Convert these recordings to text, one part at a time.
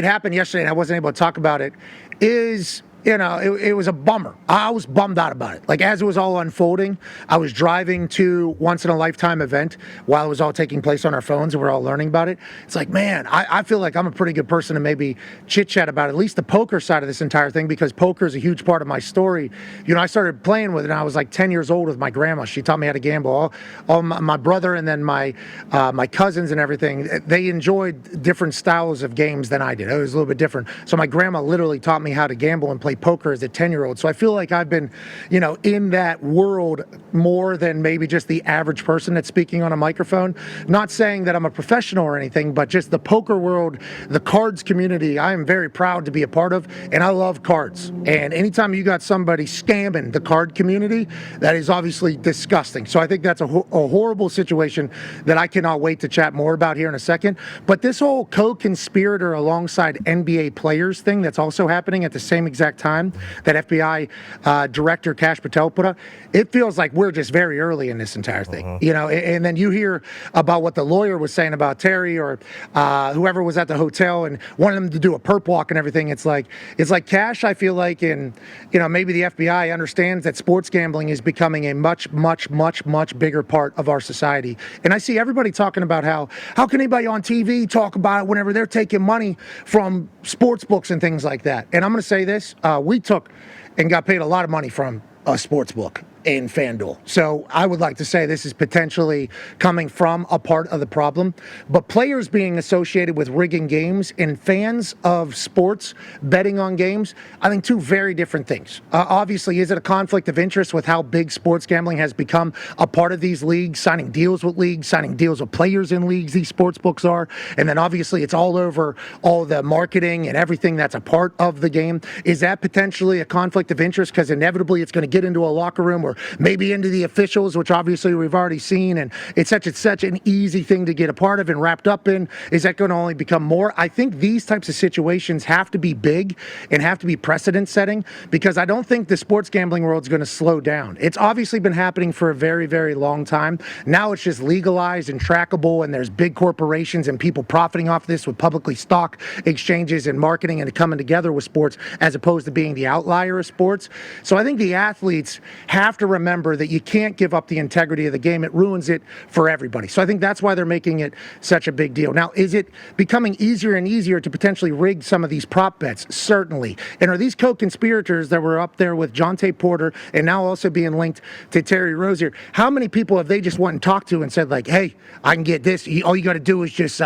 It happened yesterday, and I wasn't able to talk about it, is, it was a bummer. I was bummed out about it. Like, as it was all unfolding, I was driving to once-in-a-lifetime event while it was all taking place on our phones, and we're all learning about it. It's like, man, I feel like I'm a pretty good person to maybe chit-chat about at least the poker side of this entire thing, because poker is a huge part of my story. I started playing with it, and I was like 10 years old with my grandma. She taught me how to gamble. All my brother and then my cousins and everything, they enjoyed different styles of games than I did. It was a little bit different. So my grandma literally taught me how to gamble and play poker as a 10-year-old. So I feel like I've been, in that world more than maybe just the average person that's speaking on a microphone. Not saying that I'm a professional or anything, but just the poker world, the cards community, I am very proud to be a part of, and I love cards. And anytime you got somebody scamming the card community, that is obviously disgusting. So I think that's a horrible situation that I cannot wait to chat more about here in a second. But this whole co-conspirator alongside NBA players thing that's also happening at the same exact time that FBI Director Kash Patel put up, it feels like we're just very early in this entire thing. And then you hear about what the lawyer was saying about Terry or whoever was at the hotel and wanted them to do a perp walk and everything. It's like Kash, I feel like, and maybe the FBI understands that sports gambling is becoming a much, much, much, much bigger part of our society. And I see everybody talking about how can anybody on TV talk about it whenever they're taking money from sports books and things like that. And I'm going to say this, we took and got paid a lot of money from a sports book in FanDuel. So I would like to say this is potentially coming from a part of the problem. But players being associated with rigging games and fans of sports betting on games, I think two very different things. Obviously, is it a conflict of interest with how big sports gambling has become a part of these leagues, signing deals with leagues, signing deals with players in leagues, these sports books are. And then obviously it's all over all the marketing and everything that's a part of the game. Is that potentially a conflict of interest? Because inevitably it's going to get into a locker room or maybe into the officials, which obviously we've already seen, and it's such an easy thing to get a part of and wrapped up in. Is that going to only become more? I think these types of situations have to be big and have to be precedent setting, because I don't think the sports gambling world is going to slow down. It's obviously been happening for a very, very long time. Now it's just legalized and trackable, and there's big corporations and people profiting off this with publicly stock exchanges and marketing and coming together with sports, as opposed to being the outlier of sports. So I think the athletes have to remember that you can't give up the integrity of the game. It ruins it for everybody. So I think that's why they're making it such a big deal. Now, is it becoming easier and easier to potentially rig some of these prop bets? Certainly. And are these co-conspirators that were up there with Jonte Porter and now also being linked to Terry Rozier, how many people have they just went and talked to and said, like, hey, I can get this. All you got to do is just,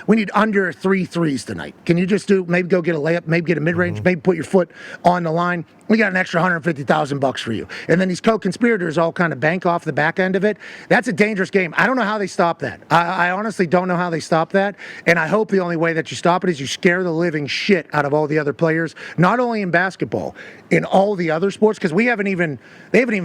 we need under 3 threes tonight. Can you just maybe go get a layup, maybe get a mid-range, maybe put your foot on the line? We got an extra $150,000 for you. And then these co-conspirators all kind of bank off the back end of it. That's a dangerous game. I don't know how they stop that. I honestly don't know how they stop that. And I hope the only way that you stop it is you scare the living shit out of all the other players, not only in basketball, in all the other sports, because they haven't even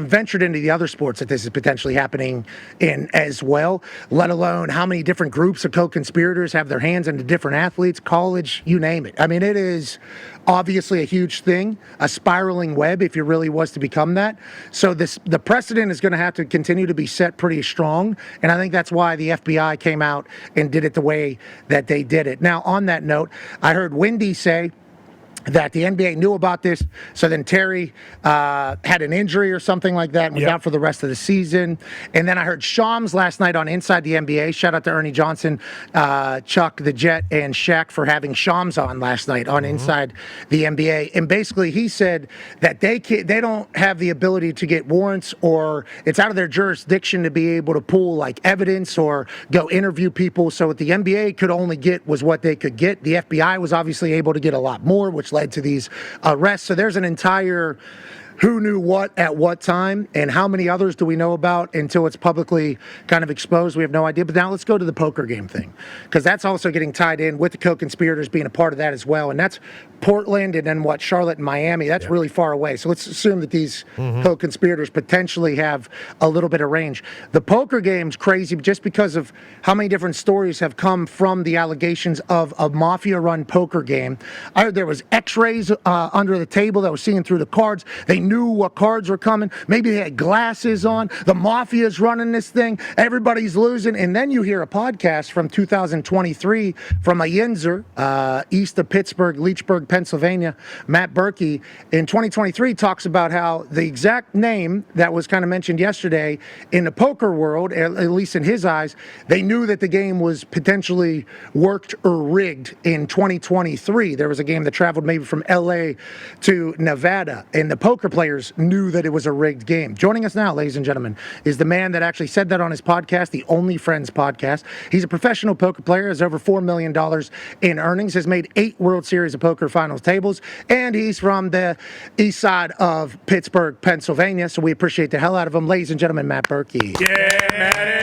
ventured into the other sports that this is potentially happening in as well, let alone how many different groups of co-conspirators have their hands into different athletes, college, you name it. I mean, it is obviously a huge thing, a spiraling web if it really was to become that. So the precedent is going to have to continue to be set pretty strong, and I think that's why the FBI came out and did it the way that they did it. Now, on that note, I heard Wendy say that the NBA knew about this, so then Terry had an injury or something like that and was out for the rest of the season. And then I heard Shams last night on Inside the NBA. Shout out to Ernie Johnson, Chuck the Jet, and Shaq for having Shams on last night on Inside the NBA. And basically he said that they don't have the ability to get warrants, or it's out of their jurisdiction to be able to pull like evidence or go interview people. So what the NBA could only get was what they could get. The FBI was obviously able to get a lot more, which led to these arrests. So there's an entire who knew what at what time, and how many others do we know about until it's publicly kind of exposed? We have no idea. But now let's go to the poker game thing, because that's also getting tied in with the co-conspirators being a part of that as well. And that's Portland and then Charlotte and Miami. That's really far away. So let's assume that these co-conspirators potentially have a little bit of range. The poker game's crazy just because of how many different stories have come from the allegations of a mafia-run poker game. I heard there was x-rays under the table that was seeing through the cards. They knew what cards were coming. Maybe they had glasses on. The mafia's running this thing. Everybody's losing. And then you hear a podcast from 2023 from a Yinzer, east of Pittsburgh, Leechburg, Pennsylvania, Matt Berkey, in 2023 talks about how the exact name that was kind of mentioned yesterday in the poker world, at least in his eyes, they knew that the game was potentially worked or rigged in 2023. There was a game that traveled maybe from LA to Nevada, and the poker players knew that it was a rigged game. Joining us now, ladies and gentlemen, is the man that actually said that on his podcast, the Only Friends podcast. He's a professional poker player, has over $4 million in earnings, has made 8 World Series of Poker Finals tables, and he's from the east side of Pittsburgh, Pennsylvania, so we appreciate the hell out of him. Ladies and gentlemen, Matt Berkey. Yeah, Matty!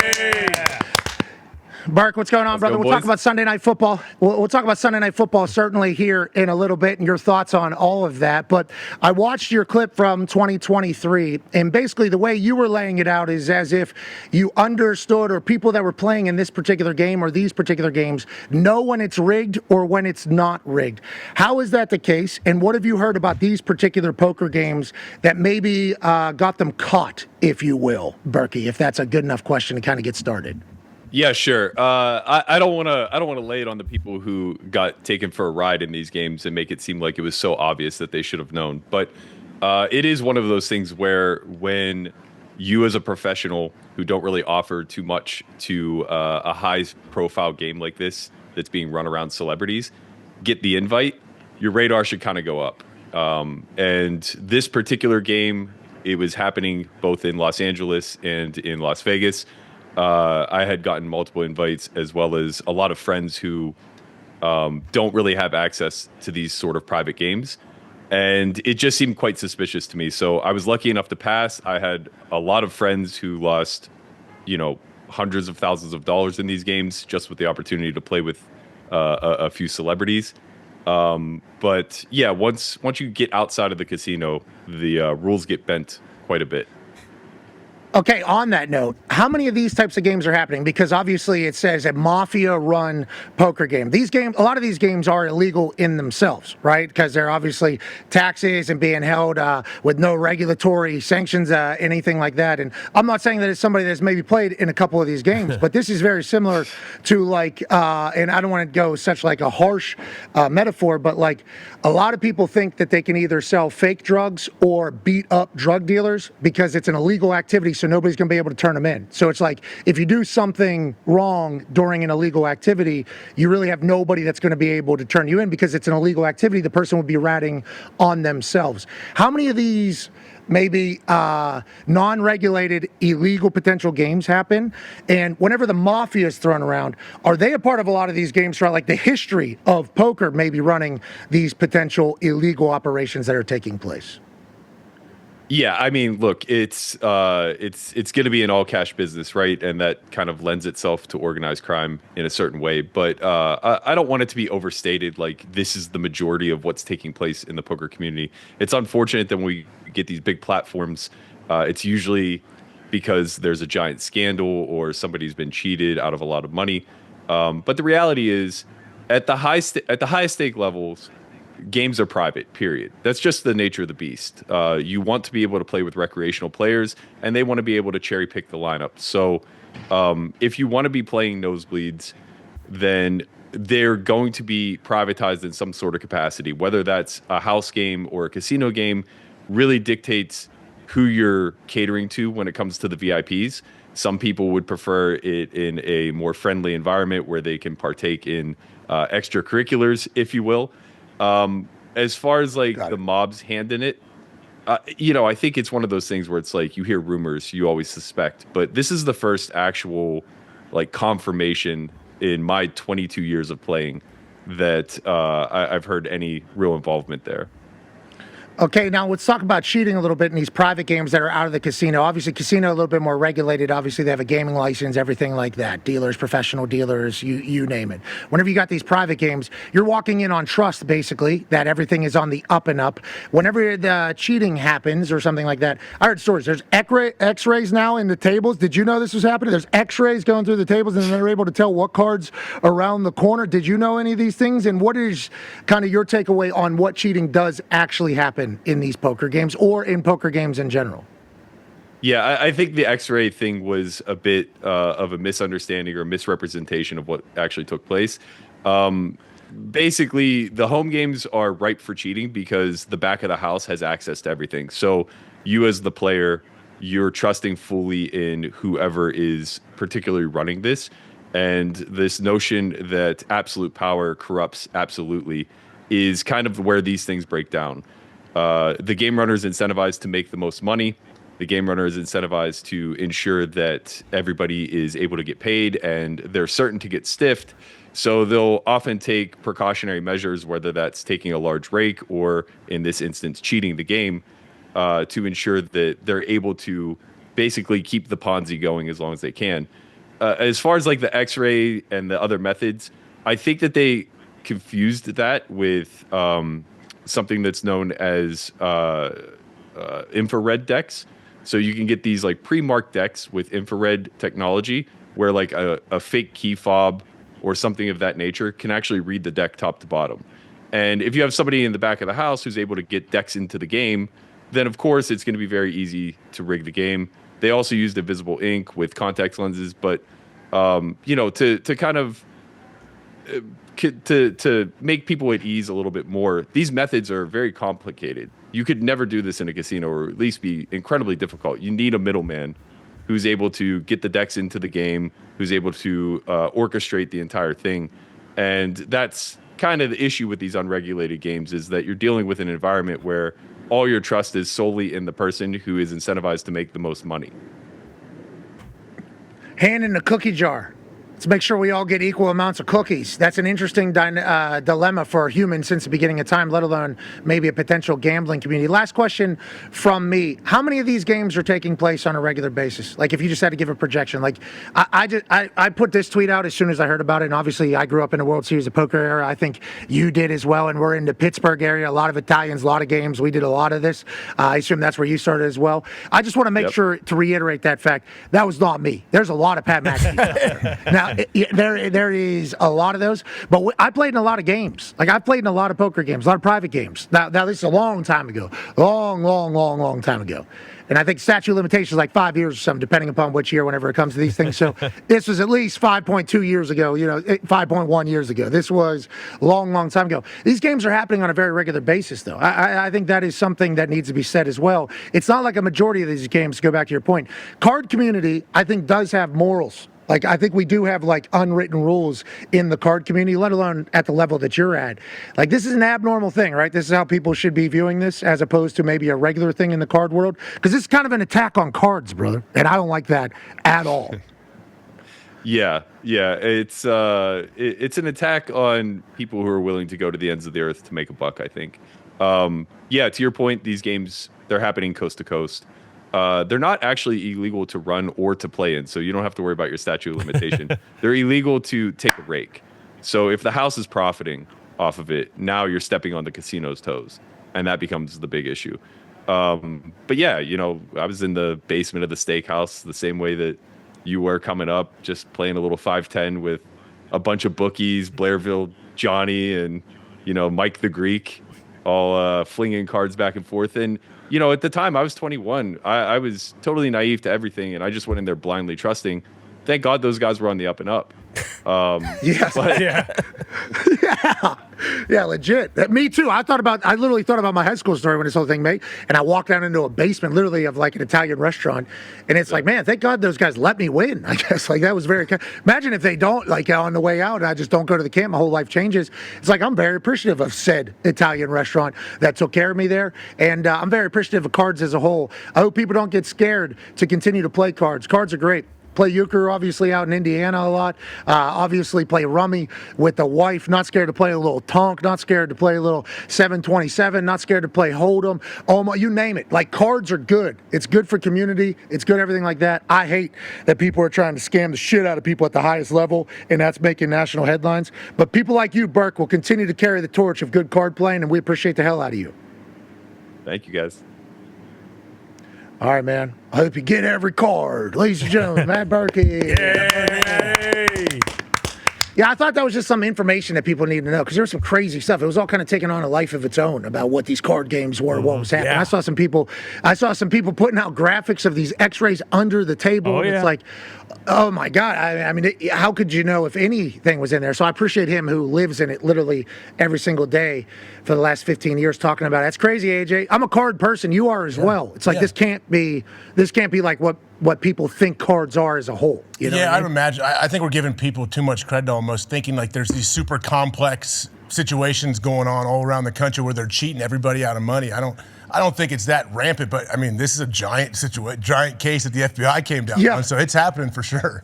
Burke, what's going on, brother? We'll talk about Sunday Night Football. We'll talk about Sunday Night Football certainly here in a little bit and your thoughts on all of that. But I watched your clip from 2023, and basically the way you were laying it out is as if you understood, or people that were playing in this particular game or these particular games know when it's rigged or when it's not rigged. How is that the case, and what have you heard about these particular poker games that maybe got them caught, if you will, Berkey, if that's a good enough question to kind of get started? Yeah, sure. I don't want to lay it on the people who got taken for a ride in these games and make it seem like it was so obvious that they should have known. But it is one of those things where when you as a professional who don't really offer too much to a high-profile game like this that's being run around celebrities, get the invite, your radar should kind of go up. And this particular game, it was happening both in Los Angeles and in Las Vegas. I had gotten multiple invites, as well as a lot of friends who don't really have access to these sort of private games. And it just seemed quite suspicious to me. So I was lucky enough to pass. I had a lot of friends who lost, hundreds of thousands of dollars in these games just with the opportunity to play with a few celebrities. But yeah, once you get outside of the casino, the rules get bent quite a bit. Okay, on that note, how many of these types of games are happening? Because obviously it says a mafia-run poker game. A lot of these games are illegal in themselves, right? Because they're obviously taxes and being held with no regulatory sanctions, anything like that. And I'm not saying that it's somebody that's maybe played in a couple of these games, but this is very similar to and I don't want to go such like a harsh metaphor, but like a lot of people think that they can either sell fake drugs or beat up drug dealers because it's an illegal activity, so nobody's going to be able to turn them in. So it's like, if you do something wrong during an illegal activity, you really have nobody that's going to be able to turn you in because it's an illegal activity. The person would be ratting on themselves. How many of these maybe non-regulated illegal potential games happen? And whenever the mafia is thrown around, are they a part of a lot of these games throughout like the history of poker, maybe running these potential illegal operations that are taking place? Yeah, I mean, look, it's going to be an all cash business, right? And that kind of lends itself to organized crime in a certain way. But I don't want it to be overstated. Like, this is the majority of what's taking place in the poker community. It's unfortunate that when we get these big platforms, it's usually because there's a giant scandal or somebody's been cheated out of a lot of money. But the reality is, at the highest stake levels, games are private, period. That's just the nature of the beast. You want to be able to play with recreational players, and they want to be able to cherry pick the lineup. So if you want to be playing nosebleeds, then they're going to be privatized in some sort of capacity. Whether that's a house game or a casino game really dictates who you're catering to when it comes to the VIPs. Some people would prefer it in a more friendly environment where they can partake in extracurriculars, if you will. As far as like the mob's hand in it, I think it's one of those things where it's like you hear rumors, you always suspect, but this is the first actual like confirmation in my 22 years of playing that I've heard any real involvement there. Okay, now let's talk about cheating a little bit in these private games that are out of the casino. Obviously, casino a little bit more regulated. Obviously, they have a gaming license, everything like that. Dealers, professional dealers, you name it. Whenever you got these private games, you're walking in on trust, basically, that everything is on the up and up. Whenever the cheating happens or something like that, I heard stories. There's X-rays now in the tables. Did you know this was happening? There's X-rays going through the tables, and they're able to tell what cards around the corner. Did you know any of these things? And what is kind of your takeaway on what cheating does actually happen happen in these poker games or in poker games in general. Yeah, I think the X-ray thing was a bit of a misunderstanding or misrepresentation of what actually took place. Basically, the home games are ripe for cheating because the back of the house has access to everything. So you as the player, you're trusting fully in whoever is particularly running this. And this notion that absolute power corrupts absolutely is kind of where these things break down. The game runner is incentivized to make the most money. The game runner is incentivized to ensure that everybody is able to get paid and they're certain to get stiffed. So they'll often take precautionary measures, whether that's taking a large rake or, in this instance, cheating the game to ensure that they're able to basically keep the Ponzi going as long as they can. As far as like the X-ray and the other methods, I think that they confused that with something that's known as infrared decks. So you can get these like pre-marked decks with infrared technology where like a fake key fob or something of that nature can actually read the deck top to bottom. And if you have somebody in the back of the house who's able to get decks into the game, then of course it's going to be very easy to rig the game. They also used invisible ink with contact lenses, but to kind of to make people at ease a little bit more, these methods are very complicated. You could never do this in a casino, or at least be incredibly difficult. You need a middleman who's able to get the decks into the game, who's able to orchestrate the entire thing. And that's kind of the issue with these unregulated games, is that you're dealing with an environment where all your trust is solely in the person who is incentivized to make the most money. Hand in the cookie jar. Let's make sure we all get equal amounts of cookies. That's an interesting dilemma for humans since the beginning of time, let alone maybe a potential gambling community. Last question from me. How many of these games are taking place on a regular basis? Like, if you just had to give a projection. Like, I put this tweet out as soon as I heard about it, and obviously I grew up in the World Series of Poker era. I think you did as well, and we're in the Pittsburgh area. A lot of Italians, a lot of games. We did a lot of this. I assume that's where you started as well. I just want to make sure to reiterate that fact. That was not me. There's a lot of Pat McAfee out there. Now, there is a lot of those, but I played in a lot of games. Like, I've played in a lot of poker games, a lot of private games. Now this is a long time ago, long time ago. And I think statute of limitations is like 5 years or something, depending upon which year, whenever it comes to these things. So this was at least 5.2 years ago, 5.1 years ago. This was long time ago. These games are happening on a very regular basis, though. I think that is something that needs to be said as well. It's not like a majority of these games, to go back to your point. Card community, I think, does have morals. Like, I think we do have, like, unwritten rules in the card community, let alone at the level that you're at. Like, this is an abnormal thing, right? This is how people should be viewing this, as opposed to maybe a regular thing in the card world. Because this is kind of an attack on cards, brother. And I don't like that at all. Yeah. It's an attack on people who are willing to go to the ends of the earth to make a buck, I think. To your point, these games, they're happening coast to coast. They're not actually illegal to run or to play in, so you don't have to worry about your statute of limitation. They're illegal to take a rake. So if the house is profiting off of it, now you're stepping on the casino's toes, and that becomes the big issue. But yeah, I was in the basement of the steakhouse the same way that you were coming up, just playing a little 5-10 with a bunch of bookies, Blairville Johnny and, Mike the Greek, all flinging cards back and forth. And at the time I was 21. I was totally naive to everything, and I just went in there blindly trusting. Thank God those guys were on the up and up. Yeah, legit. Me too. I literally thought about my high school story when this whole thing made, and I walked down into a basement, literally, of like an Italian restaurant, and it's like, man, thank God those guys let me win. I guess like that was very. Imagine if they don't, like, on the way out, and I just don't go to the camp, my whole life changes. It's like I'm very appreciative of said Italian restaurant that took care of me there, and I'm very appreciative of cards as a whole. I hope people don't get scared to continue to play cards. Cards are great. Play euchre, obviously, out in Indiana a lot. Obviously, play rummy with the wife. Not scared to play a little tonk. Not scared to play a little 727. Not scared to play hold'em. You name it. Like, cards are good. It's good for community. It's good, everything like that. I hate that people are trying to scam the shit out of people at the highest level, and that's making national headlines. But people like you, Burke, will continue to carry the torch of good card playing, and we appreciate the hell out of you. Thank you, guys. All right, man. I hope you get every card. Ladies and gentlemen, Matt Berkey. Yay! Yeah, I thought that was just some information that people need to know because there was some crazy stuff. It was all kind of taking on a life of its own about what these card games were, what was happening. Yeah. I saw some people putting out graphics of these X-rays under the table. Oh, and yeah. It's like, oh my God! I mean, how could you know if anything was in there? So I appreciate him who lives in it literally every single day for the last 15 years talking about it. That's crazy, AJ. I'm a card person. You are as well. It's like this can't be like what people think cards are as a whole. You know what I I'd mean? imagine. I think we're giving people too much credit almost, thinking like there's these super complex situations going on all around the country where they're cheating everybody out of money. I don't think it's that rampant, but I mean, this is a giant case that the FBI came down on, so it's happening for sure.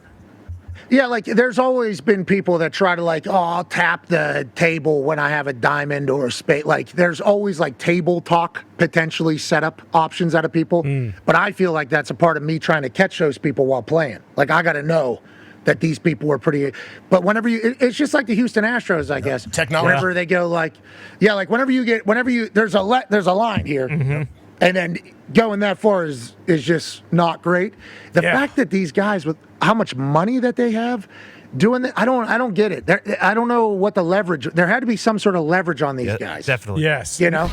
Yeah, like there's always been people that try to like, I'll tap the table when I have a diamond or a spade. Like there's always like table talk potentially set up options out of people. But I feel like that's a part of me trying to catch those people while playing. Like I got to know that these people were pretty. But whenever it's just like the Houston Astros, I guess. Technology. Whenever they go like, whenever you there's a line here. And then going that far is just not great. The fact that these guys with how much money that they have doing that, I don't get it. I don't know what the leverage. There had to be some sort of leverage on these guys. Definitely. Yes. You know.